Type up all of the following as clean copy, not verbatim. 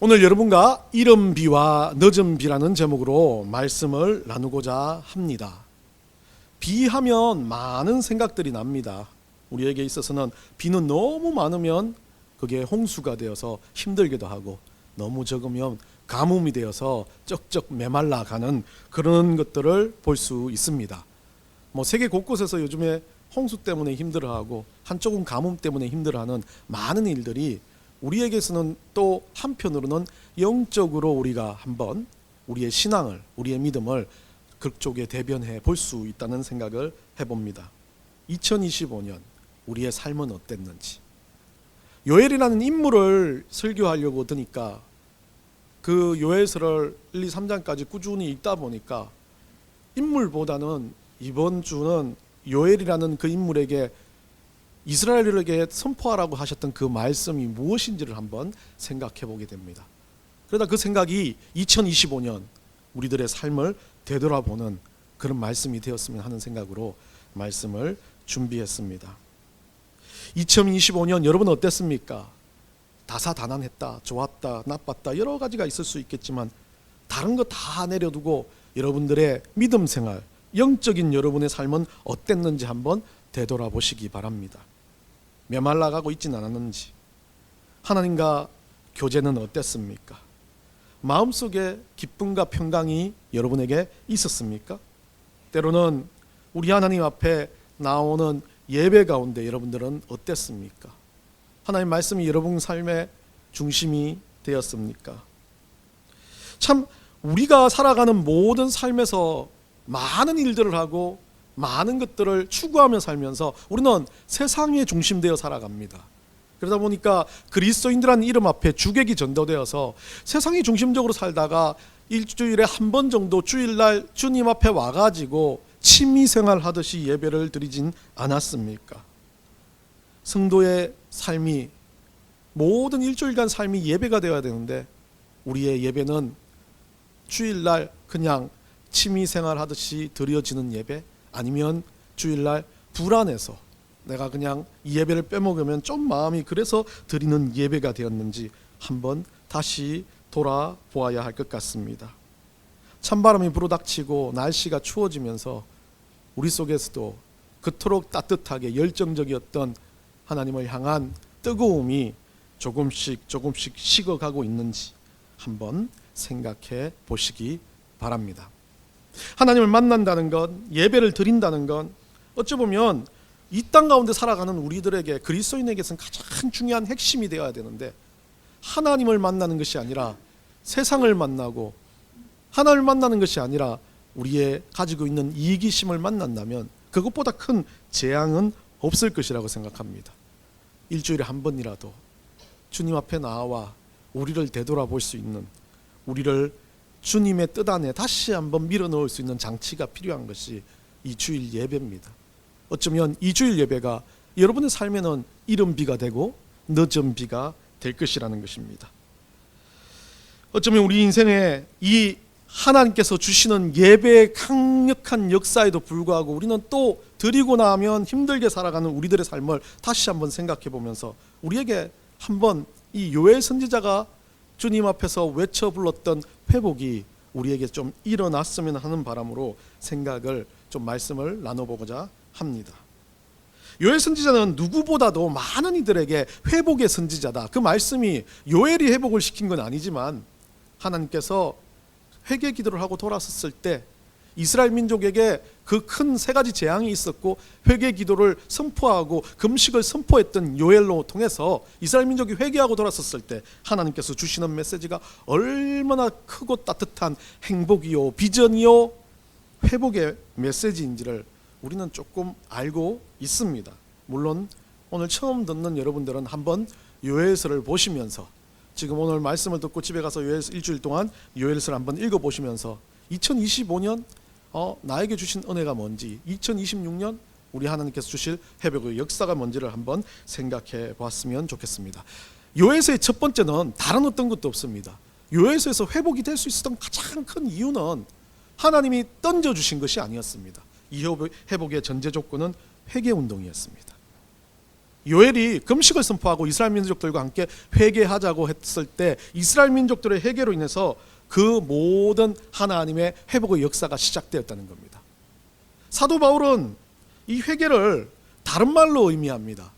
오늘 여러분과 이른 비와 늦은 비라는 제목으로 말씀을 나누고자 합니다. 비하면 많은 생각들이 납니다. 우리에게 있어서는 비는 너무 많으면 그게 홍수가 되어서 힘들기도 하고, 너무 적으면 가뭄이 되어서 쩍쩍 메말라가는 그런 것들을 볼 수 있습니다. 세계 곳곳에서 요즘에 홍수 때문에 힘들어하고 한쪽은 가뭄 때문에 힘들어하는 많은 일들이 우리에게서는 또 한편으로는 영적으로 우리가 한번 우리의 신앙을, 우리의 믿음을 그쪽에 대변해 볼 수 있다는 생각을 해봅니다. 2025년 우리의 삶은 어땠는지. 요엘이라는 인물을 설교하려고 드니까 그 요엘서를 1, 2, 3장까지 꾸준히 읽다 보니까 인물보다는 이번 주는 요엘이라는 그 인물에게 이스라엘에게 선포하라고 하셨던 그 말씀이 무엇인지를 한번 생각해 보게 됩니다. 그러다 그 생각이 2025년 우리들의 삶을 되돌아보는 그런 말씀이 되었으면 하는 생각으로 말씀을 준비했습니다. 2025년 여러분 어땠습니까? 다사다난했다, 좋았다, 나빴다 여러 가지가 있을 수 있겠지만 다른 거 다 내려두고 여러분들의 믿음 생활, 영적인 여러분의 삶은 어땠는지 한번 되돌아보시기 바랍니다. 메말라가고 있진 않았는지, 하나님과 교제는 어땠습니까? 마음속에 기쁨과 평강이 여러분에게 있었습니까? 때로는 우리 하나님 앞에 나오는 예배 가운데 여러분들은 어땠습니까? 하나님 말씀이 여러분 삶의 중심이 되었습니까? 참 우리가 살아가는 모든 삶에서 많은 일들을 하고 많은 것들을 추구하며 살면서 우리는 세상에 중심되어 살아갑니다. 그러다 보니까 그리스도인이라는 이름 앞에 주객이 전도되어서 세상이 중심적으로 살다가 일주일에 한 번 정도 주일날 주님 앞에 와가지고 취미생활 하듯이 예배를 드리진 않았습니까? 성도의 삶이, 모든 일주일간 삶이 예배가 되어야 되는데 우리의 예배는 주일날 그냥 취미생활 하듯이 드려지는 예배, 아니면 주일날 불안해서 내가 그냥 이 예배를 빼먹으면 좀 마음이 그래서 드리는 예배가 되었는지 한번 다시 돌아보아야 할 것 같습니다. 찬바람이 불어닥치고 날씨가 추워지면서 우리 속에서도 그토록 따뜻하게 열정적이었던 하나님을 향한 뜨거움이 조금씩 식어가고 있는지 한번 생각해 보시기 바랍니다. 하나님을 만난다는 것, 예배를 드린다는 것, 어찌 보면 이 땅 가운데 살아가는 우리들에게, 그리스도인에게서는 가장 중요한 핵심이 되어야 되는데, 하나님을 만나는 것이 아니라 세상을 만나고, 하나님을 만나는 것이 아니라 우리의 가지고 있는 이기심을 만난다면 그것보다 큰 재앙은 없을 것이라고 생각합니다. 일주일에 한 번이라도 주님 앞에 나와 우리를 되돌아볼 수 있는, 우리를 주님의 뜻 안에 다시 한번 밀어넣을 수 있는 장치가 필요한 것이 이 주일 예배입니다. 어쩌면 이 주일 예배가 여러분의 삶에는 이른 비가 되고 늦은 비가 될 것이라는 것입니다. 어쩌면 우리 인생에 이 하나님께서 주시는 예배의 강력한 역사에도 불구하고 우리는 또 드리고 나면 힘들게 살아가는 우리들의 삶을 다시 한번 생각해 보면서 우리에게 한번 이 요엘 선지자가 주님 앞에서 외쳐 불렀던 회복이 우리에게 좀 일어났으면 하는 바람으로 생각을 좀 말씀을 나눠보고자 합니다. 요엘 선지자는 누구보다도 많은 이들에게 회복의 선지자다. 그 말씀이 요엘이 회복을 시킨 건 아니지만 하나님께서 회개 기도를 하고 돌아섰을 때 이스라엘 민족에게 그 큰 세 가지 재앙이 있었고 회개 기도를 선포하고 금식을 선포했던 요엘로 통해서 이스라엘 민족이 회개하고 돌아섰을 때 하나님께서 주시는 메시지가 얼마나 크고 따뜻한 행복이요, 비전이요, 회복의 메시지인지를 우리는 조금 알고 있습니다. 물론 오늘 처음 듣는 여러분들은 한번 요엘서를 보시면서, 지금 오늘 말씀을 듣고 집에 가서 요엘서 일주일 동안 요엘서를 한번 읽어보시면서 2025년 나에게 주신 은혜가 뭔지, 2026년 우리 하나님께서 주실 회복의 역사가 뭔지를 한번 생각해 봤으면 좋겠습니다. 요엘서의 첫 번째는 다른 어떤 것도 없습니다. 요엘서에서 회복이 될 수 있었던 가장 큰 이유는 하나님이 던져주신 것이 아니었습니다. 이 회복의 전제 조건은 회개운동이었습니다. 요엘이 금식을 선포하고 이스라엘 민족들과 함께 회개하자고 했을 때 이스라엘 민족들의 회개로 인해서 그 모든 하나님의 회복의 역사가 시작되었다는 겁니다. 사도 바울은 이 회개를 다른 말로 의미합니다.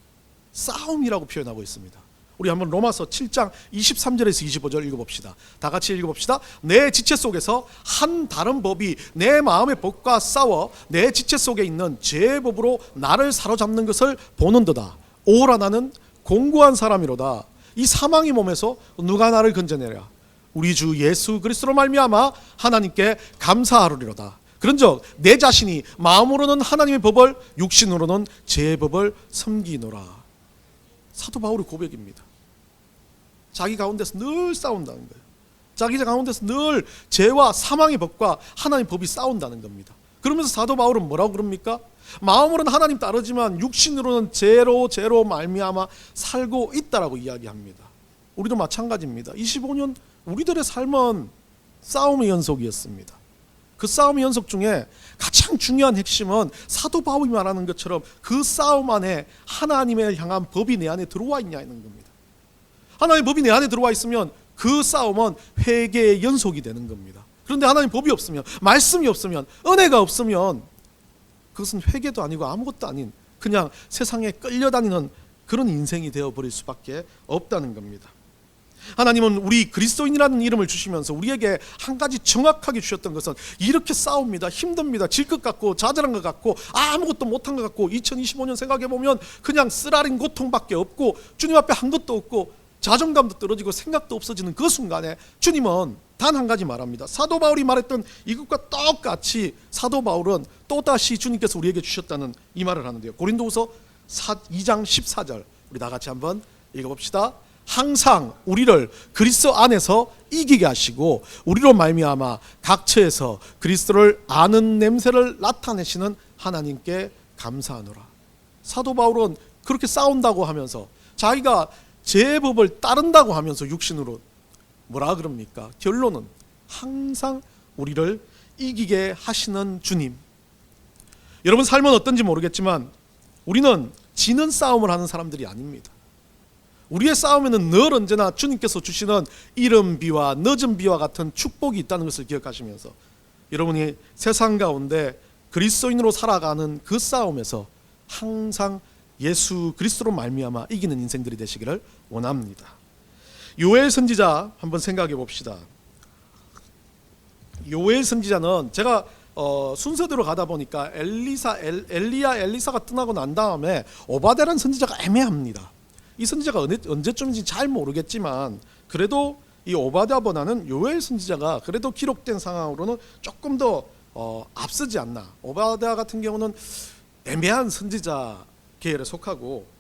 싸움이라고 표현하고 있습니다. 우리 한번 로마서 7장 23절에서 25절 읽어봅시다. 다 같이 읽어봅시다. 내 지체 속에서 한 다른 법이 내 마음의 법과 싸워 내 지체 속에 있는 죄의 법으로 나를 사로잡는 것을 보는도다. 오라 나는 공고한 사람이로다. 이 사망의 몸에서 누가 나를 건져내랴. 우리 주 예수 그리스도로 말미암아 하나님께 감사하리로다. 그런즉 내 자신이 마음으로는 하나님의 법을 육신으로는 죄의 법을 섬기노라. 사도 바울의 고백입니다. 자기 가운데서 늘 싸운다는 거예요. 자기 가운데서 늘 죄와 사망의 법과 하나님의 법이 싸운다는 겁니다. 그러면서 사도 바울은 뭐라고 그럽니까? 마음으로는 하나님 따르지만 육신으로는 죄로 말미암아 살고 있다라고 이야기합니다. 우리도 마찬가지입니다. 25년 우리들의 삶은 싸움의 연속이었습니다. 그 싸움의 연속 중에 가장 중요한 핵심은 사도 바울이 말하는 것처럼 그 싸움 안에 하나님을 향한 법이 내 안에 들어와 있냐는 겁니다. 하나님의 법이 내 안에 들어와 있으면 그 싸움은 회개의 연속이 되는 겁니다. 그런데 하나님의 법이 없으면, 말씀이 없으면, 은혜가 없으면 그것은 회개도 아니고 아무것도 아닌 그냥 세상에 끌려다니는 그런 인생이 되어버릴 수밖에 없다는 겁니다. 하나님은 우리 그리스도인이라는 이름을 주시면서 우리에게 한 가지 정확하게 주셨던 것은 이렇게 싸웁니다. 힘듭니다. 질 것 같고 좌절한 것 같고 아무것도 못한 것 같고 2025년 생각해보면 그냥 쓰라린 고통밖에 없고 주님 앞에 한 것도 없고 자존감도 떨어지고 생각도 없어지는 그 순간에 주님은 단 한 가지 말합니다. 사도 바울이 말했던 이것과 똑같이 사도 바울은 또다시 주님께서 우리에게 주셨다는 이 말을 하는데요. 고린도후서 2장 14절 우리 다 같이 한번 읽어봅시다. 항상 우리를 그리스도 안에서 이기게 하시고 우리로 말미암아 각처에서 그리스도를 아는 냄새를 나타내시는 하나님께 감사하노라. 사도 바울은 그렇게 싸운다고 하면서 자기가 제법을 따른다고 하면서 육신으로 뭐라 그럽니까? 결론은 항상 우리를 이기게 하시는 주님. 여러분 삶은 어떤지 모르겠지만 우리는 지는 싸움을 하는 사람들이 아닙니다. 우리의 싸움에는 늘 언제나 주님께서 주시는 이른 비와 늦은 비와 같은 축복이 있다는 것을 기억하시면서 여러분이 세상 가운데 그리스도인으로 살아가는 그 싸움에서 항상 예수 그리스도로 말미암아 이기는 인생들이 되시기를 원합니다. 요엘 선지자 한번 생각해 봅시다. 요엘 선지자는 제가 순서대로 가다 보니까 엘리사가 떠나고 난 다음에 오바댜라는 선지자가 애매합니다. 이 선지자가 언제쯤인지 잘 모르겠지만 그래도 이 오바댜보다는 요엘 선지자가 그래도 기록된 상황으로는 조금 더 앞서지 않나. 오바댜 같은 경우는 애매한 선지자 계열에 속하고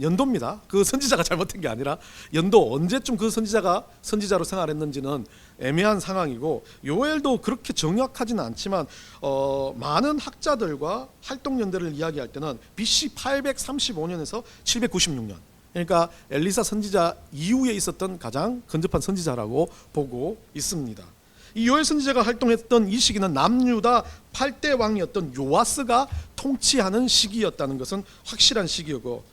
연도입니다. 그 선지자가 잘못된 게 아니라 연도 언제쯤 그 선지자가 선지자로 생활했는지는 애매한 상황이고 요엘도 그렇게 정확하지는 않지만 많은 학자들과 활동 연대를 이야기할 때는 BC 835년에서 796년 그러니까 엘리사 선지자 이후에 있었던 가장 근접한 선지자라고 보고 있습니다. 이 요엘 선지자가 활동했던 이 시기는 남유다 8대 왕이었던 요아스가 통치하는 시기였다는 것은 확실한 시기이고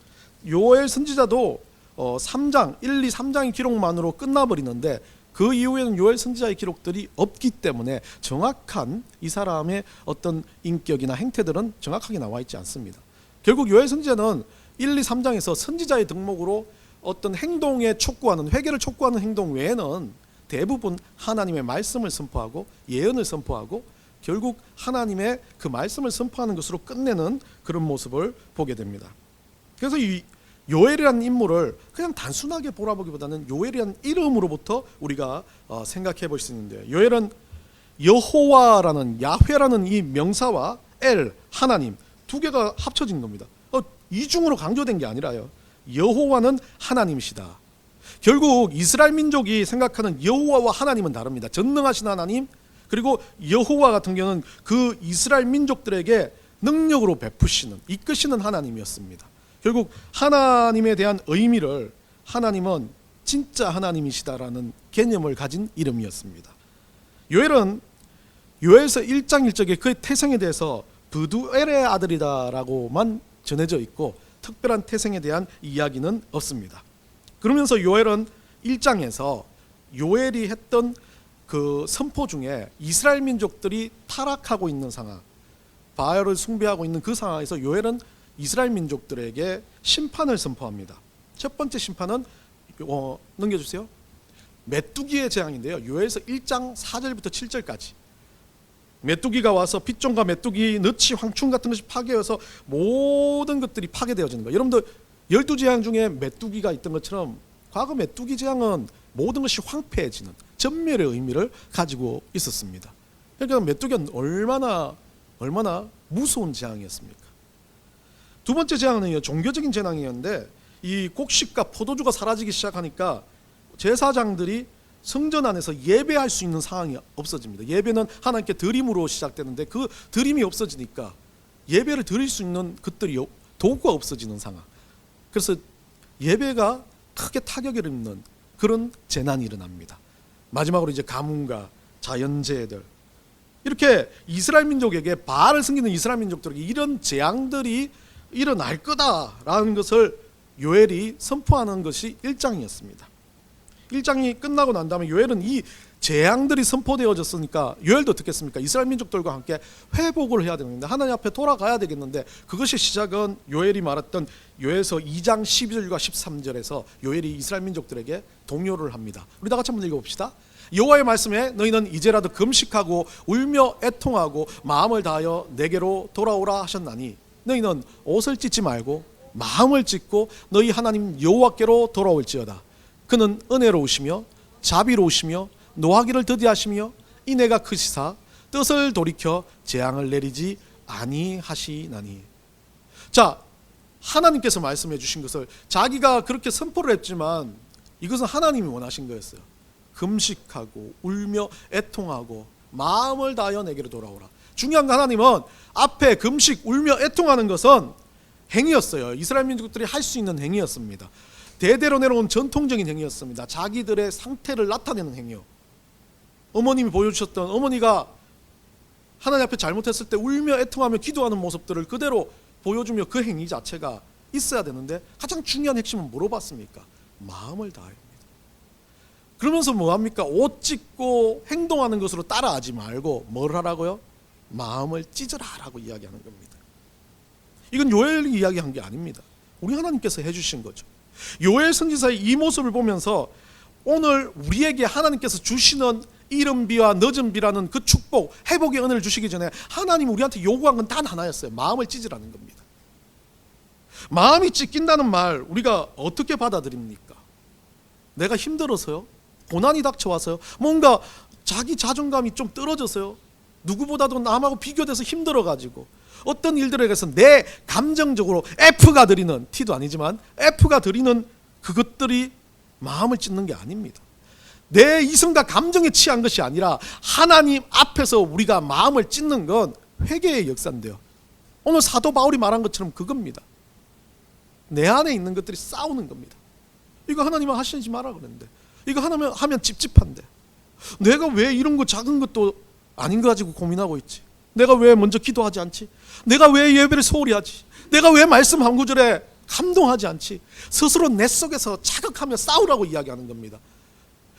요엘 선지자도 3장 1, 2, 3장의 기록만으로 끝나버리는데 그 이후에는 요엘 선지자의 기록들이 없기 때문에 정확한 이 사람의 어떤 인격이나 행태들은 정확하게 나와 있지 않습니다. 결국 요엘 선지자는 1, 2, 3장에서 선지자의 덕목으로 어떤 행동에 촉구하는 회개를 촉구하는 행동 외에는 대부분 하나님의 말씀을 선포하고 예언을 선포하고 결국 하나님의 그 말씀을 선포하는 것으로 끝내는 그런 모습을 보게 됩니다. 그래서 이 요엘이라는 인물을 그냥 단순하게 보라보기보다는 요엘이라는 이름으로부터 우리가 생각해 볼 수 있는데 요엘은 여호와라는 야훼라는 이 명사와 엘 하나님 두 개가 합쳐진 겁니다. 이중으로 강조된 게 아니라요. 여호와는 하나님이시다. 결국 이스라엘 민족이 생각하는 여호와와 하나님은 다릅니다. 전능하신 하나님 그리고 여호와 같은 경우는 그 이스라엘 민족들에게 능력으로 베푸시는 이끄시는 하나님이었습니다. 결국 하나님에 대한 의미를 하나님은 진짜 하나님이시다라는 개념을 가진 이름이었습니다. 요엘은 요엘서 1장 1절에 그의 태생에 대해서 브두엘의 아들이다라고만 전해져 있고 특별한 태생에 대한 이야기는 없습니다. 그러면서 요엘은 1장에서 요엘이 했던 그 선포 중에 이스라엘 민족들이 타락하고 있는 상황, 바알을 숭배하고 있는 그 상황에서 요엘은 이스라엘 민족들에게 심판을 선포합니다. 첫 번째 심판은 넘겨주세요. 메뚜기의 재앙인데요. 요엘서 1장 4절부터 7절까지 메뚜기가 와서 핏종과 메뚜기, 너치, 황충 같은 것이 파괴해서 모든 것들이 파괴되어지는 거예요. 여러분들 12재앙 중에 메뚜기가 있던 것처럼 과거 메뚜기 재앙은 모든 것이 황폐해지는 전멸의 의미를 가지고 있었습니다. 그러니까 메뚜기는 얼마나 무서운 재앙이었습니까? 두 번째 재앙은 종교적인 재앙이었는데 이 곡식과 포도주가 사라지기 시작하니까 제사장들이 성전 안에서 예배할 수 있는 상황이 없어집니다. 예배는 하나님께 드림으로 시작되는데 그 드림이 없어지니까 예배를 드릴 수 있는 것들이 도구가 없어지는 상황. 그래서 예배가 크게 타격을 입는 그런 재난이 일어납니다. 마지막으로 이제 가뭄과 자연재해들, 이렇게 이스라엘 민족에게 바알을 섬기는 이스라엘 민족들에게 이런 재앙들이 일어날 거다라는 것을 요엘이 선포하는 것이 1장이었습니다. 1장이 끝나고 난 다음에 요엘은 이 재앙들이 선포되어졌으니까 요엘도 어떻겠습니까? 이스라엘 민족들과 함께 회복을 해야 되는데 하나님 앞에 돌아가야 되겠는데 그것이 시작은 요엘이 말했던 요엘서 2장 12절과 13절에서 요엘이 이스라엘 민족들에게 동요를 합니다. 우리 다 같이 한번 읽어봅시다. 여호와의 말씀에 너희는 이제라도 금식하고 울며 애통하고 마음을 다하여 내게로 돌아오라 하셨나니 너희는 옷을 찢지 말고 마음을 찢고 너희 하나님 여호와께로 돌아올지어다. 그는 은혜로우시며 자비로우시며 노하기를 더디하시며 인애가 크시사 뜻을 돌이켜 재앙을 내리지 아니하시나니. 자, 하나님께서 말씀해 주신 것을 자기가 그렇게 선포를 했지만 이것은 하나님이 원하신 거였어요. 금식하고 울며 애통하고 마음을 다하여 내게로 돌아오라. 중요한 건 하나님은 앞에 금식 울며 애통하는 것은 행위였어요. 이스라엘 민족들이 할 수 있는 행위였습니다. 대대로 내려온 전통적인 행위였습니다. 자기들의 상태를 나타내는 행위요. 어머님이 보여주셨던, 어머니가 하나님 앞에 잘못했을 때 울며 애통하며 기도하는 모습들을 그대로 보여주며 그 행위 자체가 있어야 되는데 가장 중요한 핵심은 뭐로 봤습니까? 마음을 다합니다. 그러면서 뭐합니까? 옷 찢고 행동하는 것으로 따라하지 말고 뭘 하라고요? 마음을 찢으라라고 이야기하는 겁니다. 이건 요엘이 이야기한 게 아닙니다. 우리 하나님께서 해주신 거죠. 요엘 선지자의 이 모습을 보면서 오늘 우리에게 하나님께서 주시는 이른 비와 늦은 비라는 그 축복, 회복의 은혜를 주시기 전에 하나님 우리한테 요구한 건 단 하나였어요. 마음을 찢으라는 겁니다. 마음이 찢긴다는 말 우리가 어떻게 받아들입니까? 내가 힘들어서요? 고난이 닥쳐와서요? 뭔가 자기 자존감이 좀 떨어져서요? 누구보다도 남하고 비교돼서 힘들어가지고 어떤 일들에게서 내 감정적으로 F가 드리는, T도 아니지만 F가 드리는 그것들이 마음을 찢는 게 아닙니다. 내 이성과 감정에 취한 것이 아니라 하나님 앞에서 우리가 마음을 찢는 건 회개의 역사인데요. 오늘 사도 바울이 말한 것처럼 그겁니다. 내 안에 있는 것들이 싸우는 겁니다. 이거 하나님은 하시지 마라 그랬는데, 이거 하면 찝찝한데, 내가 왜 이런 거 작은 것도 아닌 거 가지고 고민하고 있지? 내가 왜 먼저 기도하지 않지? 내가 왜 예배를 소홀히 하지? 내가 왜 말씀 한 구절에 감동하지 않지? 스스로 내 속에서 자극하며 싸우라고 이야기하는 겁니다.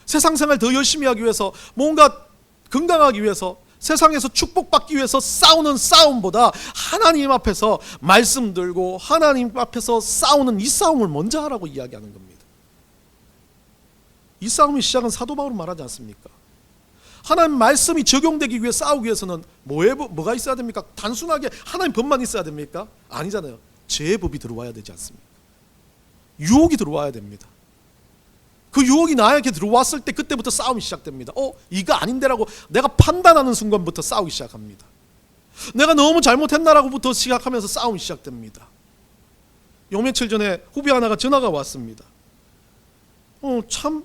세상 생활 더 열심히 하기 위해서, 뭔가 건강하기 위해서, 세상에서 축복받기 위해서 싸우는 싸움보다 하나님 앞에서 말씀 들고 하나님 앞에서 싸우는 이 싸움을 먼저 하라고 이야기하는 겁니다. 이 싸움의 시작은 사도 바울은 말하지 않습니까? 하나님 말씀이 적용되기 위해 싸우기 위해서는 뭐가 있어야 됩니까? 단순하게 하나님 법만 있어야 됩니까? 아니잖아요. 죄의 법이 들어와야 되지 않습니까? 유혹이 들어와야 됩니다. 그 유혹이 나에게 들어왔을 때 그때부터 싸움이 시작됩니다. 이거 아닌데라고 내가 판단하는 순간부터 싸우기 시작합니다. 내가 너무 잘못했나라고부터 시작하면서 싸움이 시작됩니다. 요 며칠 전에 후배 하나가 전화가 왔습니다. 참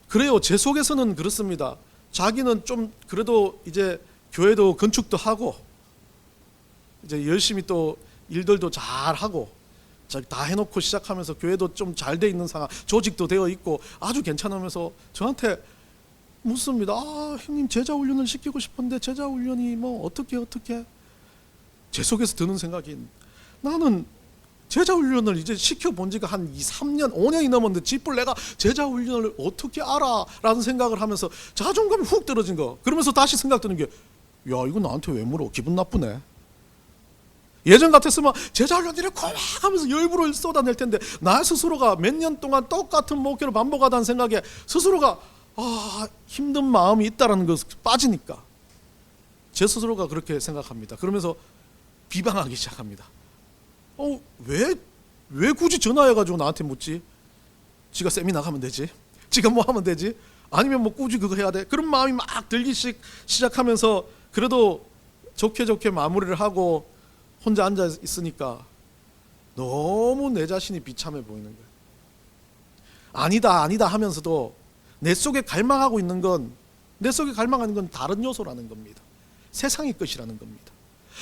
그래요. 제 속에서는 그렇습니다. 자기는 좀 그래도 이제 교회도 건축도 하고 이제 열심히 또 일들도 잘 하고 다 해놓고 시작하면서 교회도 좀 잘 돼 있는 상황, 조직도 되어 있고 아주 괜찮으면서 저한테 묻습니다. 형님 제자 훈련을 시키고 싶은데 제자 훈련이 뭐 어떻게 제 속에서 드는 생각이, 나는 제자 훈련을 이제 시켜본 지가 한 2, 3년, 5년이 넘었는데 쥐뿔 내가 제자 훈련을 어떻게 알아? 라는 생각을 하면서 자존감이 훅 떨어진 거. 그러면서 다시 생각 드는 게, 야, 이거 나한테 왜 물어? 기분 나쁘네. 예전 같았으면 제자 훈련을 막 하면서 열불을 쏟아낼 텐데, 나 스스로가 몇 년 동안 똑같은 목표를 반복하다는 생각에 스스로가 힘든 마음이 있다는 것을 빠지니까 제 스스로가 그렇게 생각합니다. 그러면서 비방하기 시작합니다. 왜 굳이 전화해가지고 나한테 묻지? 지가 세미나 가면 되지? 지가 뭐 하면 되지? 아니면 뭐 굳이 그거 해야 돼? 그런 마음이 막 들기 시작하면서 그래도 좋게 마무리를 하고 혼자 앉아 있으니까 너무 내 자신이 비참해 보이는 거예요. 아니다 하면서도 내 속에 갈망하고 있는 건, 내 속에 갈망하는 건 다른 요소라는 겁니다. 세상의 것이라는 겁니다.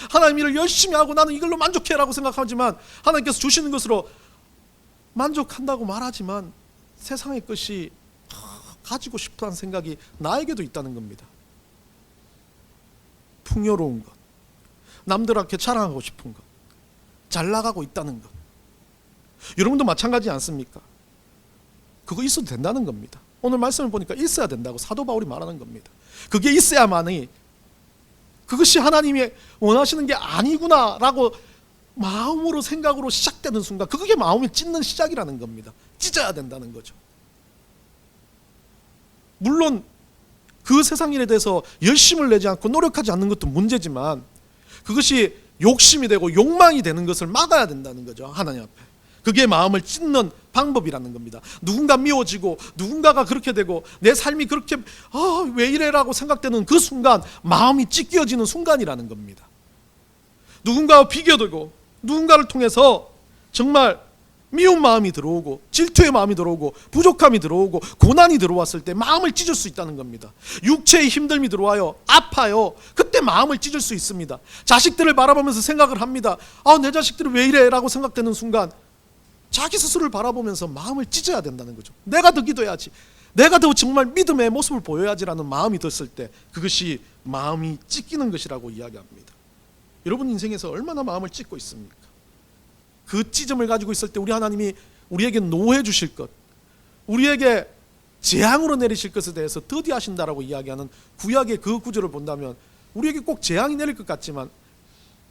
하나님 일을 열심히 하고 나는 이걸로 만족해라고 생각하지만 하나님께서 주시는 것으로 만족한다고 말하지만 세상의 것이 가지고 싶다는 생각이 나에게도 있다는 겁니다. 풍요로운 것, 남들한테 자랑하고 싶은 것, 잘 나가고 있다는 것. 여러분도 마찬가지 않습니까? 그거 있어도 된다는 겁니다. 오늘 말씀을 보니까 있어야 된다고 사도 바울이 말하는 겁니다. 그게 있어야만이, 그것이 하나님이 원하시는 게 아니구나라고 마음으로 생각으로 시작되는 순간 그게 마음을 찢는 시작이라는 겁니다. 찢어야 된다는 거죠. 물론 그 세상 일에 대해서 열심을 내지 않고 노력하지 않는 것도 문제지만 그것이 욕심이 되고 욕망이 되는 것을 막아야 된다는 거죠. 하나님 앞에. 그게 마음을 찢는 방법이라는 겁니다. 누군가 미워지고 누군가가 그렇게 되고 내 삶이 그렇게 왜 이래라고 생각되는 그 순간 마음이 찢겨지는 순간이라는 겁니다. 누군가와 비교되고 누군가를 통해서 정말 미운 마음이 들어오고 질투의 마음이 들어오고 부족함이 들어오고 고난이 들어왔을 때 마음을 찢을 수 있다는 겁니다. 육체의 힘듦이 들어와요. 아파요. 그때 마음을 찢을 수 있습니다. 자식들을 바라보면서 생각을 합니다. 내 자식들이 왜 이래? 라고 생각되는 순간 자기 스스로를 바라보면서 마음을 찢어야 된다는 거죠. 내가 더 기도해야지. 내가 더 정말 믿음의 모습을 보여야지라는 마음이 들었을 때 그것이 마음이 찢기는 것이라고 이야기합니다. 여러분 인생에서 얼마나 마음을 찢고 있습니까? 그 찢음을 가지고 있을 때 우리 하나님이 우리에게 노해 주실 것, 우리에게 재앙으로 내리실 것에 대해서 더디하신다라고 이야기하는 구약의 그 구절을 본다면 우리에게 꼭 재앙이 내릴 것 같지만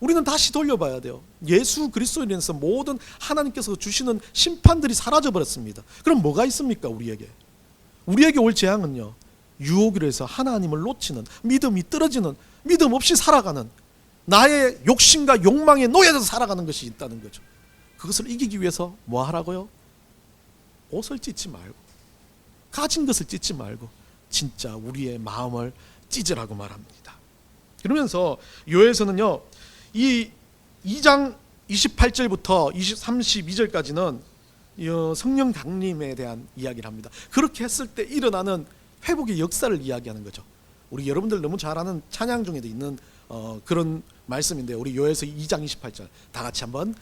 우리는 다시 돌려봐야 돼요. 예수 그리스도에 인해서 모든 하나님께서 주시는 심판들이 사라져버렸습니다. 그럼 뭐가 있습니까? 우리에게 올 재앙은요, 유혹으로 해서 하나님을 놓치는, 믿음이 떨어지는, 믿음 없이 살아가는, 나의 욕심과 욕망에 노예돼서 살아가는 것이 있다는 거죠. 그것을 이기기 위해서 뭐 하라고요? 옷을 찢지 말고, 가진 것을 찢지 말고 진짜 우리의 마음을 찢으라고 말합니다. 그러면서 요에서는요, 이 2장 28절부터 32절까지는 성령 강림에 대한 이야기를 합니다. 그렇게 했을 때 일어나는 회복의 역사를 이야기하는 거죠. 우리 여러분들 너무 잘 아는 찬양 중에도 있는 그런 말씀인데, 우리 요에서 2장 28절 다 같이 한번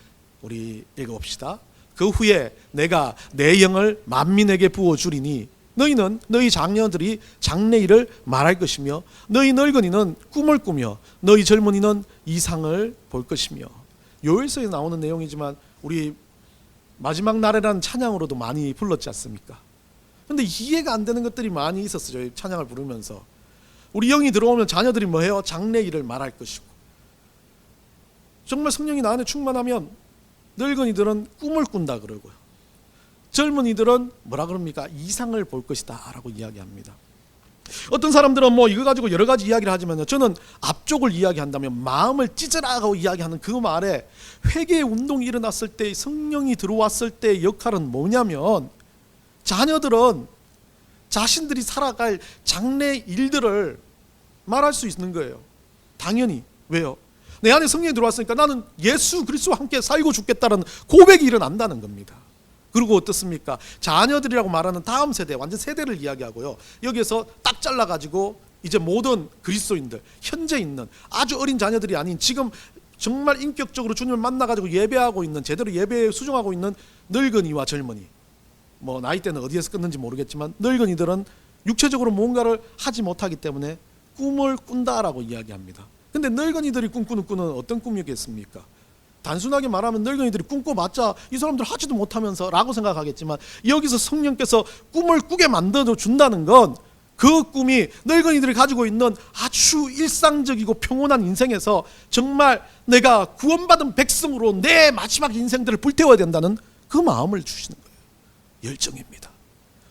우리 읽어봅시다. 그 후에 내가 내 영을 만민에게 부어주리니 너희는 너희 장녀들이 장래일을 말할 것이며 너희 늙은이는 꿈을 꾸며 너희 젊은이는 이상을 볼 것이며. 요엘서에 나오는 내용이지만 우리 마지막 날이라는 찬양으로도 많이 불렀지 않습니까? 그런데 이해가 안 되는 것들이 많이 있었어요. 찬양을 부르면서 우리 영이 들어오면 자녀들이 뭐해요? 장래일을 말할 것이고, 정말 성령이 나 안에 충만하면 늙은이들은 꿈을 꾼다 그러고요, 젊은이들은 뭐라 그럽니까? 이상을 볼 것이다 라고 이야기합니다. 어떤 사람들은 뭐 이거 가지고 여러 가지 이야기를 하지만요, 저는 앞쪽을 이야기한다면 마음을 찢으라고 이야기하는 그 말에 회개의 운동이 일어났을 때, 성령이 들어왔을 때의 역할은 뭐냐면, 자녀들은 자신들이 살아갈 장래 일들을 말할 수 있는 거예요. 당연히. 왜요? 내 안에 성령이 들어왔으니까 나는 예수 그리스도와 함께 살고 죽겠다는 고백이 일어난다는 겁니다. 그리고 어떻습니까? 자녀들이라고 말하는 다음 세대, 완전 세대를 이야기하고요, 여기에서 딱 잘라가지고 이제 모든 그리스도인들, 현재 있는 아주 어린 자녀들이 아닌 지금 정말 인격적으로 주님을 만나가지고 예배하고 있는, 제대로 예배에 수종하고 있는 늙은이와 젊은이, 뭐 나이대는 어디에서 끊는지 모르겠지만 늙은이들은 육체적으로 뭔가를 하지 못하기 때문에 꿈을 꾼다라고 이야기합니다. 근데 늙은이들이 꿈꾸는 꿈은 어떤 꿈이겠습니까? 단순하게 말하면 늙은이들이 꿈꿔봤자 이 사람들 하지도 못하면서 라고 생각하겠지만, 여기서 성령께서 꿈을 꾸게 만들어 준다는 건 그 꿈이 늙은이들이 가지고 있는 아주 일상적이고 평온한 인생에서 정말 내가 구원받은 백성으로 내 마지막 인생들을 불태워야 된다는 그 마음을 주시는 거예요. 열정입니다.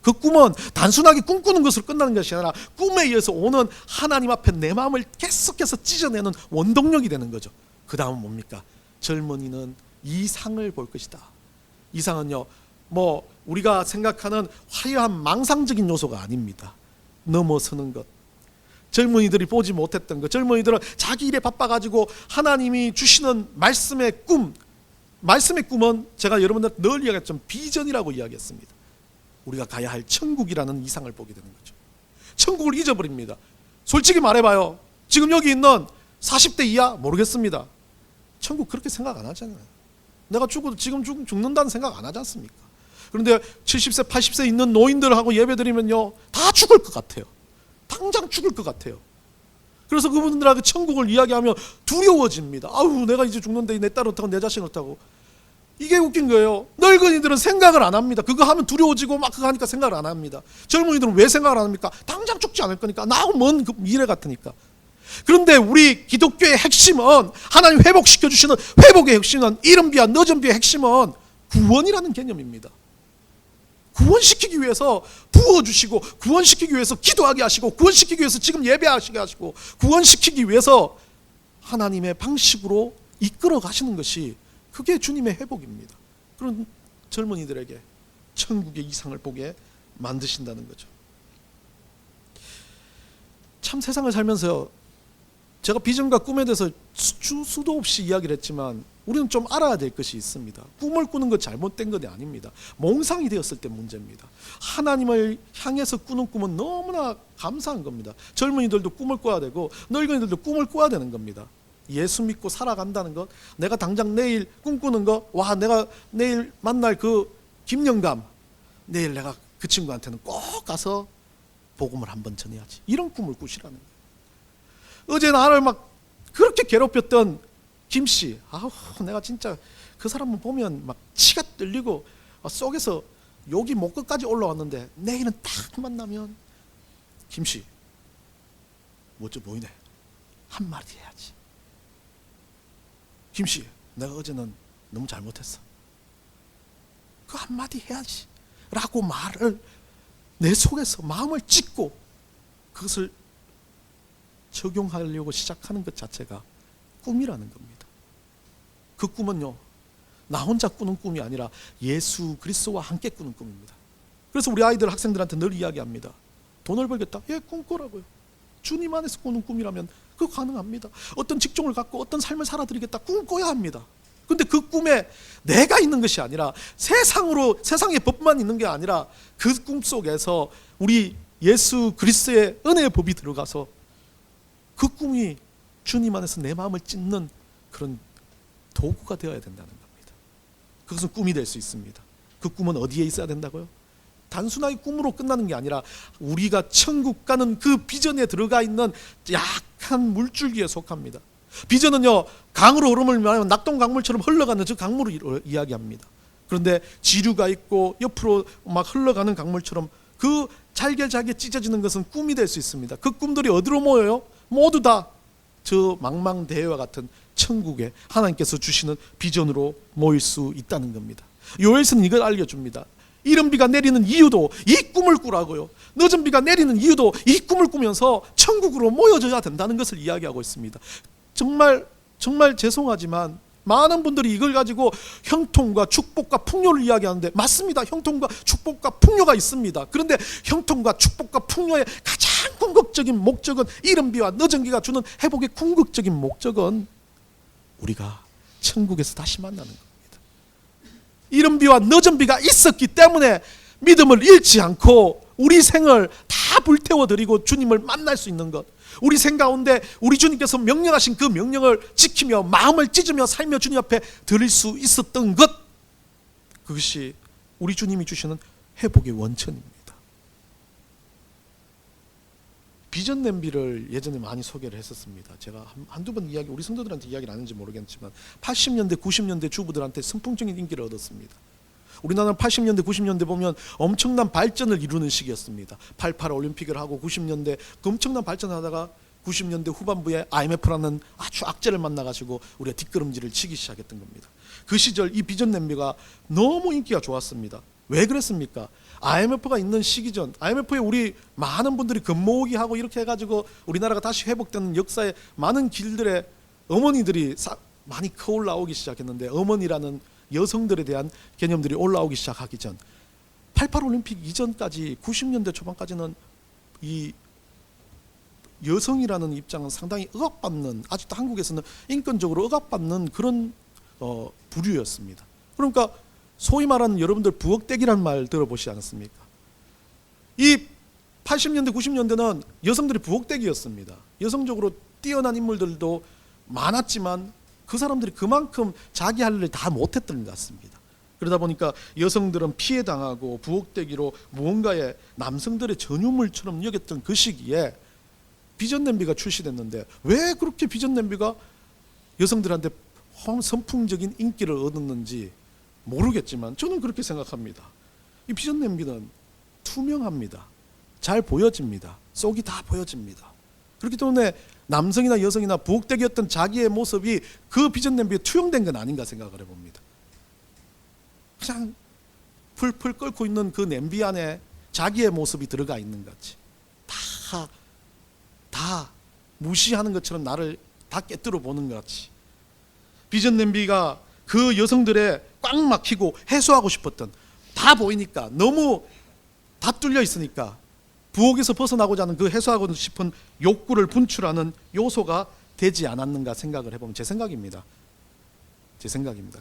그 꿈은 단순하게 꿈꾸는 것으로 끝나는 것이 아니라 꿈에 의해서 오는 하나님 앞에 내 마음을 계속해서 찢어내는 원동력이 되는 거죠. 그 다음은 뭡니까? 젊은이는 이상을 볼 것이다. 이상은요, 뭐 우리가 생각하는 화려한 망상적인 요소가 아닙니다. 넘어서는 것, 젊은이들이 보지 못했던 것, 젊은이들은 자기 일에 바빠가지고 하나님이 주시는 말씀의 꿈, 말씀의 꿈은 제가 여러분들한테 늘 이야기했지만 비전이라고 이야기했습니다. 우리가 가야 할 천국이라는 이상을 보게 되는 거죠. 천국을 잊어버립니다. 솔직히 말해봐요. 지금 여기 있는 40대 이하 모르겠습니다. 천국 그렇게 생각 안 하잖아요. 내가 죽어도 지금 죽는다는 생각 안 하지 않습니까? 그런데 70세 80세 있는 노인들하고 예배드리면요, 다 죽을 것 같아요. 당장 죽을 것 같아요. 그래서 그분들하고 천국을 이야기하면 두려워집니다. 아우, 내가 이제 죽는데 내 딸 어떡하고 내 자식 어떡하고. 이게 웃긴 거예요. 늙은이들은 생각을 안 합니다. 그거 하면 두려워지고 막 그거 하니까 생각을 안 합니다. 젊은이들은 왜 생각을 안 합니까? 당장 죽지 않을 거니까. 나하고 먼 미래 같으니까. 그런데 우리 기독교의 핵심은, 하나님 회복시켜 주시는 회복의 핵심은, 이른비와 늦은비의 핵심은 구원이라는 개념입니다. 구원시키기 위해서 부어주시고, 구원시키기 위해서 기도하게 하시고, 구원시키기 위해서 지금 예배하시게 하시고, 구원시키기 위해서 하나님의 방식으로 이끌어 가시는 것이, 그게 주님의 회복입니다. 그런 젊은이들에게 천국의 이상을 보게 만드신다는 거죠. 참 세상을 살면서 제가 비전과 꿈에 대해서 수도 없이 이야기를 했지만, 우리는 좀 알아야 될 것이 있습니다. 꿈을 꾸는 것 잘못된 것이 아닙니다. 몽상이 되었을 때 문제입니다. 하나님을 향해서 꾸는 꿈은 너무나 감사한 겁니다. 젊은이들도 꿈을 꿔야 되고 늙은이들도 꿈을 꿔야 되는 겁니다. 예수 믿고 살아간다는 것, 내가 당장 내일 꿈꾸는 것, 와, 내가 내일 만날 그 김영감, 내일 내가 그 친구한테는 꼭 가서 복음을 한번 전해야지, 이런 꿈을 꾸시라는 거예요. 어제 나를 막 그렇게 괴롭혔던 김씨, 아우, 내가 진짜 그 사람을 보면 막 치가 떨리고 속에서 욕이 목끝까지 올라왔는데, 내일은 딱 만나면 김씨 멋져 보이네, 한마디 해야지. 김씨, 내가 어제는 너무 잘못했어, 그 한마디 해야지 라고 말을 내 속에서 마음을 찢고 그것을 적용하려고 시작하는 것 자체가 꿈이라는 겁니다. 그 꿈은요, 나 혼자 꾸는 꿈이 아니라 예수 그리스도와 함께 꾸는 꿈입니다. 그래서 우리 아이들, 학생들한테 늘 이야기합니다. 돈을 벌겠다? 예, 꿈꾸라고요. 주님 안에서 꾸는 꿈이라면 그거 가능합니다. 어떤 직종을 갖고 어떤 삶을 살아드리겠다, 꿈꿔야 합니다. 근데 그 꿈에 내가 있는 것이 아니라 세상의 법만 있는 게 아니라 그 꿈 속에서 우리 예수 그리스도의 은혜의 법이 들어가서 그 꿈이 주님 안에서 내 마음을 찢는 그런 도구가 되어야 된다는 겁니다. 그것은 꿈이 될 수 있습니다. 그 꿈은 어디에 있어야 된다고요? 단순하게 꿈으로 끝나는 게 아니라 우리가 천국 가는 그 비전에 들어가 있는 약한 물줄기에 속합니다. 비전은요, 강으로 흐름을 말하면 낙동강물처럼 흘러가는 저 강물을 이야기합니다. 그런데 지류가 있고 옆으로 막 흘러가는 강물처럼 그 잘게 찢어지는 것은 꿈이 될 수 있습니다. 그 꿈들이 어디로 모여요? 모두 다 저 망망대해와 같은 천국에 하나님께서 주시는 비전으로 모일 수 있다는 겁니다. 요엘서는 이걸 알려줍니다. 이른 비가 내리는 이유도 이 꿈을 꾸라고요. 늦은 비가 내리는 이유도 이 꿈을 꾸면서 천국으로 모여져야 된다는 것을 이야기하고 있습니다. 정말 죄송하지만 많은 분들이 이걸 가지고 형통과 축복과 풍요를 이야기하는데, 맞습니다. 형통과 축복과 풍요가 있습니다. 그런데 형통과 축복과 풍요의 가장 궁극적인 목적은, 이른 비와 늦은 비가 주는 회복의 궁극적인 목적은 우리가 천국에서 다시 만나는 겁니다. 이른 비와 늦은 비가 있었기 때문에 믿음을 잃지 않고 우리 생을 다 불태워드리고 주님을 만날 수 있는 것, 우리 생 가운데 우리 주님께서 명령하신 그 명령을 지키며 마음을 찢으며 살며 주님 앞에 드릴 수 있었던 것, 그것이 우리 주님이 주시는 회복의 원천입니다. 비전 냄비를 예전에 많이 소개를 했었습니다. 제가 한두 번 우리 성도들한테 이야기를 안 했는지 모르겠지만 80년대 90년대 주부들한테 선풍적인 인기를 얻었습니다. 우리나라는 80년대 90년대 보면 엄청난 발전을 이루는 시기였습니다. 88 올림픽을 하고 90년대 그 엄청난 발전을 하다가 90년대 후반부에 IMF라는 아주 악재를 만나가지고 우리가 뒷걸음질을 치기 시작했던 겁니다. 그 시절 이 비전 냄비가 너무 인기가 좋았습니다. 왜 그랬습니까? IMF가 있는 시기 전, IMF에 우리 많은 분들이 금모으기 하고 이렇게 해가지고 우리나라가 다시 회복되는 역사에 많은 길들에 어머니들이 많이 커 올라오기 시작했는데, 어머니라는 여성들에 대한 개념들이 올라오기 시작하기 전, 88 올림픽 이전까지 90년대 초반까지는 이 여성이라는 입장은 상당히 억압받는, 아직도 한국에서는 인권적으로 억압받는 그런 부류였습니다. 그러니까 소위 말하는 여러분들 부엌대기란 말 들어보시지 않았습니까? 이 80년대 90년대는 여성들이 부엌대기였습니다. 여성적으로 뛰어난 인물들도 많았지만 그 사람들이 그만큼 자기 할 일을 다 못했던 것 같습니다. 그러다 보니까 여성들은 피해당하고 부엌대기로 무언가의 남성들의 전유물처럼 여겼던 그 시기에 비전 냄비가 출시됐는데, 왜 그렇게 비전 냄비가 여성들한테 선풍적인 인기를 얻었는지 모르겠지만 저는 그렇게 생각합니다. 이 비전 냄비는 투명합니다. 잘 보여집니다. 속이 다 보여집니다. 그렇기 때문에 남성이나 여성이나 부엌대기였던 자기의 모습이 그 비전 냄비에 투영된 건 아닌가 생각을 해봅니다. 그냥 풀풀 끓고 있는 그 냄비 안에 자기의 모습이 들어가 있는 것 같이 다 무시하는 것처럼 나를 다 깨뜨려 보는 것 같이, 비전 냄비가 그 여성들의 꽉 막히고 해소하고 싶었던, 다 보이니까 너무 다 뚫려 있으니까 부엌에서 벗어나고자 하는 그 해소하고 싶은 욕구를 분출하는 요소가 되지 않았는가 생각을 해보면 제 생각입니다.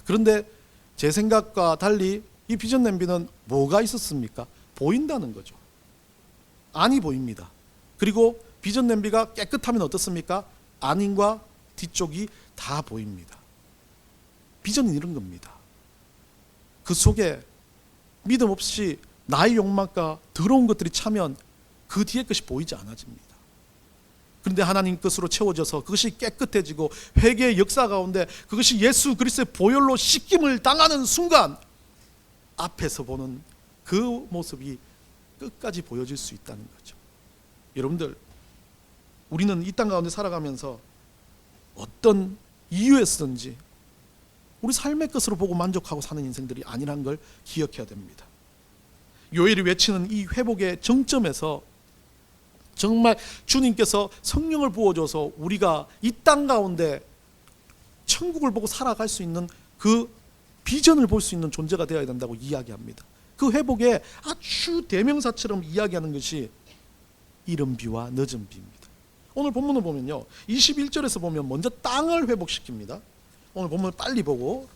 그런데 제 생각과 달리 이 비전 냄비는 뭐가 있었습니까? 보인다는 거죠. 안이 보입니다. 그리고 비전 냄비가 깨끗하면 어떻습니까? 안과 뒤쪽이 다 보입니다. 비전은 이런 겁니다. 그 속에 믿음 없이 나의 욕망과 더러운 것들이 차면 그 뒤에 것이 보이지 않아집니다. 그런데 하나님 것으로 채워져서 그것이 깨끗해지고 회개의 역사 가운데 그것이 예수 그리스도의 보혈로 씻김을 당하는 순간 앞에서 보는 그 모습이 끝까지 보여질 수 있다는 거죠. 여러분들, 우리는 이 땅 가운데 살아가면서 어떤 이유에서든지 우리 삶의 것으로 보고 만족하고 사는 인생들이 아니란 걸 기억해야 됩니다. 요엘이 외치는 이 회복의 정점에서 정말 주님께서 성령을 부어줘서 우리가 이 땅 가운데 천국을 보고 살아갈 수 있는 그 비전을 볼 수 있는 존재가 되어야 된다고 이야기합니다. 그 회복의 아주 대명사처럼 이야기하는 것이 이른 비와 늦은 비입니다. 오늘 본문을 보면요, 21절에서 보면 먼저 땅을 회복시킵니다. 오늘 본문을 빨리 보고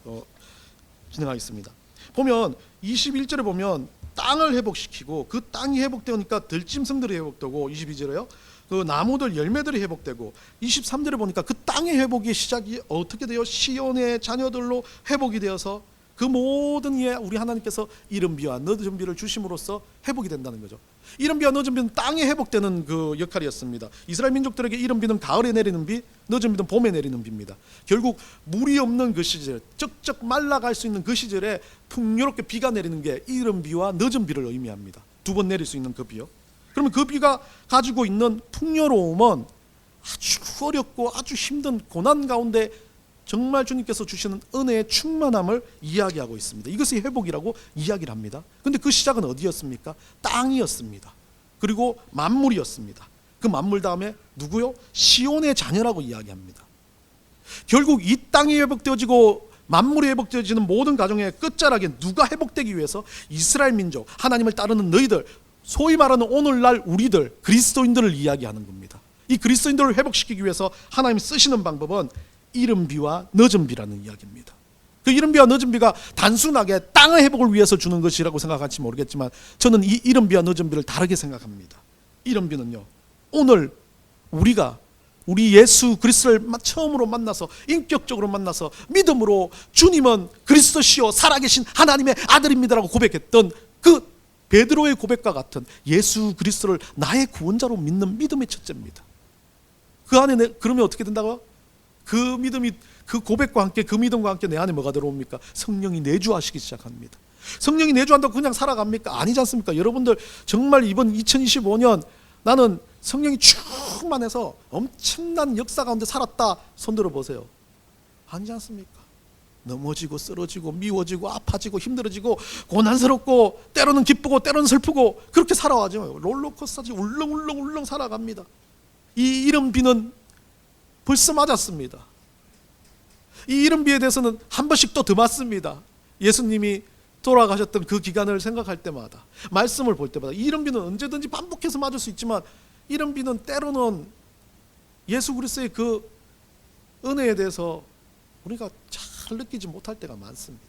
진행하겠습니다. 보면 21절에 보면 땅을 회복시키고, 그 땅이 회복되니까 들짐승들이 회복되고, 22절에요 그 나무들 열매들이 회복되고, 23절에 보니까 그 땅의 회복의 시작이 어떻게 돼요? 시온의 자녀들로 회복이 되어서 그 모든 이에 우리 하나님께서 이른 비와 늦은 비를 주심으로써 회복이 된다는 거죠. 이른 비와 늦은 비는 땅에 회복되는 그 역할이었습니다. 이스라엘 민족들에게 이른 비는 가을에 내리는 비, 늦은 비는 봄에 내리는 비입니다. 결국 물이 없는 그 시절, 쩍쩍 말라갈 수 있는 그 시절에 풍요롭게 비가 내리는 게 이른 비와 늦은 비를 의미합니다. 두 번 내릴 수 있는 그 비요. 그러면 그 비가 가지고 있는 풍요로움은 아주 어렵고 아주 힘든 고난 가운데 정말 주님께서 주시는 은혜의 충만함을 이야기하고 있습니다. 이것이 회복이라고 이야기를 합니다. 그런데 그 시작은 어디였습니까? 땅이었습니다. 그리고 만물이었습니다. 그 만물 다음에 누구요? 시온의 자녀라고 이야기합니다. 결국 이 땅이 회복되어지고 만물이 회복되어지는 모든 가정의 끝자락에 누가 회복되기 위해서? 이스라엘 민족, 하나님을 따르는 너희들, 소위 말하는 오늘날 우리들, 그리스도인들을 이야기하는 겁니다. 이 그리스도인들을 회복시키기 위해서 하나님이 쓰시는 방법은 이른 비와 늦은 비라는 이야기입니다. 그 이른 비와 늦은 비가 단순하게 땅의 회복을 위해서 주는 것이라고 생각할지 모르겠지만 저는 이 이른 비와 늦은 비를 다르게 생각합니다. 이른 비는요, 오늘 우리가 우리 예수 그리스도를 처음으로 만나서 인격적으로 만나서 믿음으로 주님은 그리스도시요 살아계신 하나님의 아들입니다라고 고백했던 그 베드로의 고백과 같은 예수 그리스도를 나의 구원자로 믿는 믿음의 첫째입니다. 그 안에 그러면 어떻게 된다고요? 그 믿음이, 그 고백과 함께, 그 믿음과 함께 내 안에 뭐가 들어옵니까? 성령이 내주하시기 시작합니다. 성령이 내주한다고 그냥 살아갑니까? 아니지 않습니까? 여러분들 정말 이번 2025년 나는 성령이 충만해서 엄청난 역사 가운데 살았다, 손들어 보세요. 아니지 않습니까? 넘어지고 쓰러지고 미워지고 아파지고 힘들어지고 고난스럽고 때로는 기쁘고 때로는 슬프고 그렇게 살아와죠. 롤러코스터지 울렁울렁 살아갑니다. 이 이른비는 벌써 맞았습니다. 이 이른비에 대해서는 한 번씩 또 더 맞습니다. 예수님이 돌아가셨던 그 기간을 생각할 때마다, 말씀을 볼 때마다, 이 이른비는 언제든지 반복해서 맞을 수 있지만 이른비는 때로는 예수 그리스도의 그 은혜에 대해서 우리가 잘 느끼지 못할 때가 많습니다.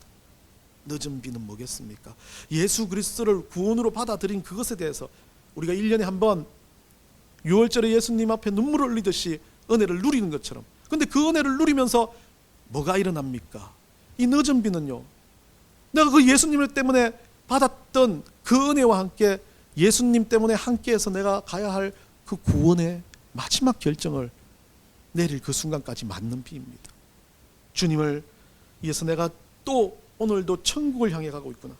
늦은 비는 뭐겠습니까? 예수 그리스도를 구원으로 받아들인 그것에 대해서 우리가 1년에 한 번 6월절에 예수님 앞에 눈물을 흘리듯이 은혜를 누리는 것처럼, 근데 그 은혜를 누리면서 뭐가 일어납니까? 이 늦은 비는요, 내가 그 예수님 때문에 받았던 그 은혜와 함께 예수님 때문에 함께해서 내가 가야 할 그 구원의 마지막 결정을 내릴 그 순간까지 맞는 비입니다. 주님을 위해서 내가 또 오늘도 천국을 향해 가고 있구나,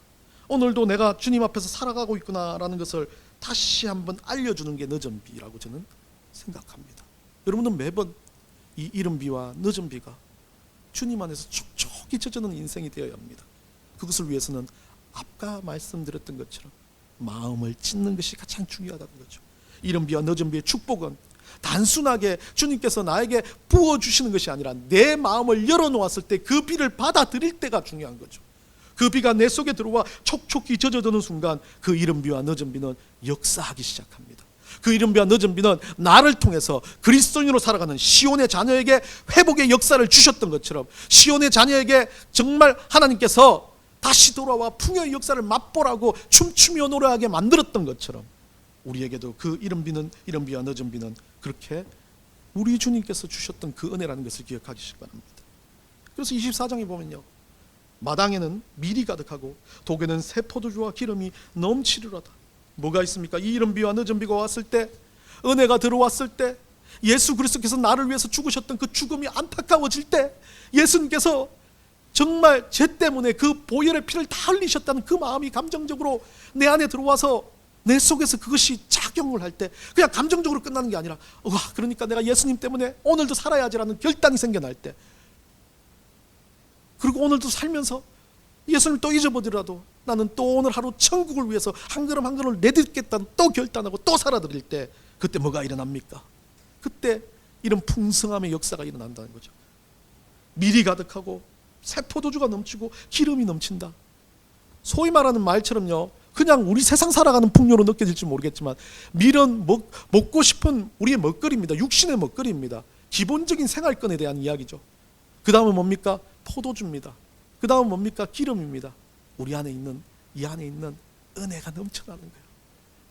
오늘도 내가 주님 앞에서 살아가고 있구나라는 것을 다시 한번 알려주는 게 늦은 비라고 저는 생각합니다. 여러분은 매번 이 이른 비와 늦은 비가 주님 안에서 촉촉히 젖어는 인생이 되어야 합니다. 그것을 위해서는 아까 말씀드렸던 것처럼 마음을 찢는 것이 가장 중요하다는 거죠. 이른 비와 늦은 비의 축복은 단순하게 주님께서 나에게 부어주시는 것이 아니라 내 마음을 열어놓았을 때 그 비를 받아들일 때가 중요한 거죠. 그 비가 내 속에 들어와 촉촉히 젖어드는 순간 그 이른 비와 늦은 비는 역사하기 시작합니다. 그 이른 비와 늦은 비는 나를 통해서 그리스도인으로 살아가는 시온의 자녀에게 회복의 역사를 주셨던 것처럼, 시온의 자녀에게 정말 하나님께서 다시 돌아와 풍요의 역사를 맛보라고 춤추며 노래하게 만들었던 것처럼, 우리에게도 그 이른 비와 늦은 비는 그렇게 우리 주님께서 주셨던 그 은혜라는 것을 기억하시기 바랍니다. 그래서 24장에 보면요, 마당에는 밀이 가득하고 독에는 새 포도주와 기름이 넘치리로다. 뭐가 있습니까? 이 이른 비와 늦은 비가 왔을 때, 은혜가 들어왔을 때, 예수 그리스도께서 나를 위해서 죽으셨던 그 죽음이 안타까워질 때, 예수님께서 정말 죄 때문에 그 보혈의 피를 다 흘리셨다는 그 마음이 감정적으로 내 안에 들어와서 내 속에서 그것이 작용을 할 때, 그냥 감정적으로 끝나는 게 아니라, 와, 그러니까 내가 예수님 때문에 오늘도 살아야지라는 결단이 생겨날 때, 그리고 오늘도 살면서 예수님을 또 잊어버리더라도 나는 또 오늘 하루 천국을 위해서 한 걸음 한 걸음을 내딛겠다는 또 결단하고 또 살아드릴 때, 그때 뭐가 일어납니까? 그때 이런 풍성함의 역사가 일어난다는 거죠. 밀이 가득하고 새 포도주가 넘치고 기름이 넘친다. 소위 말하는 말처럼요, 그냥 우리 세상 살아가는 풍요로 느껴질지 모르겠지만 밀은 먹고 싶은 우리의 먹거리입니다. 육신의 먹거리입니다. 기본적인 생활권에 대한 이야기죠. 그 다음은 뭡니까? 포도주입니다. 그 다음은 뭡니까? 기름입니다. 우리 안에 있는, 이 안에 있는 은혜가 넘쳐나는 거예요.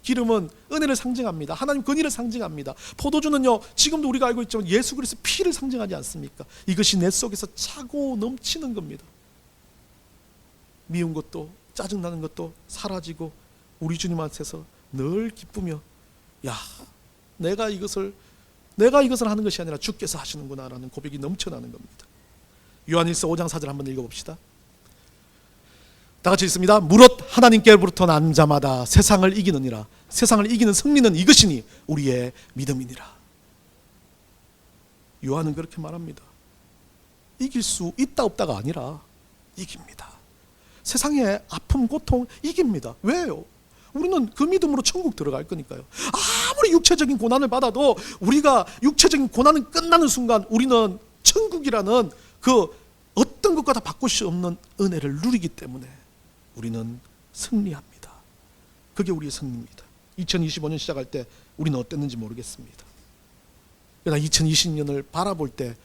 기름은 은혜를 상징합니다. 하나님 권위를 상징합니다. 포도주는요, 지금도 우리가 알고 있지만 예수 그리스도의 피를 상징하지 않습니까? 이것이 내 속에서 차고 넘치는 겁니다. 미운 것도 짜증나는 것도 사라지고 우리 주님 앞에서 늘 기쁘며, 야, 내가 이것을 하는 것이 아니라 주께서 하시는구나 라는 고백이 넘쳐나는 겁니다. 요한일서 5장 4절 한번 읽어봅시다. 다 같이 읽습니다. 무릇 하나님께로부터 난 자마다 세상을 이기느니라. 세상을 이기는 승리는 이것이니 우리의 믿음이니라. 요한은 그렇게 말합니다. 이길 수 있다 없다가 아니라 이깁니다. 세상의 아픔 고통 이깁니다. 왜요? 우리는 그 믿음으로 천국 들어갈 거니까요. 아무리 육체적인 고난을 받아도 우리가 육체적인 고난은 끝나는 순간 우리는 천국이라는 그 어떤 것과 다 바꿀 수 없는 은혜를 누리기 때문에 우리는 승리합니다. 그게 우리의 승리입니다. 2025년 시작할 때 우리는 어땠는지 모르겠습니다. 그러나 2020년을 바라볼 때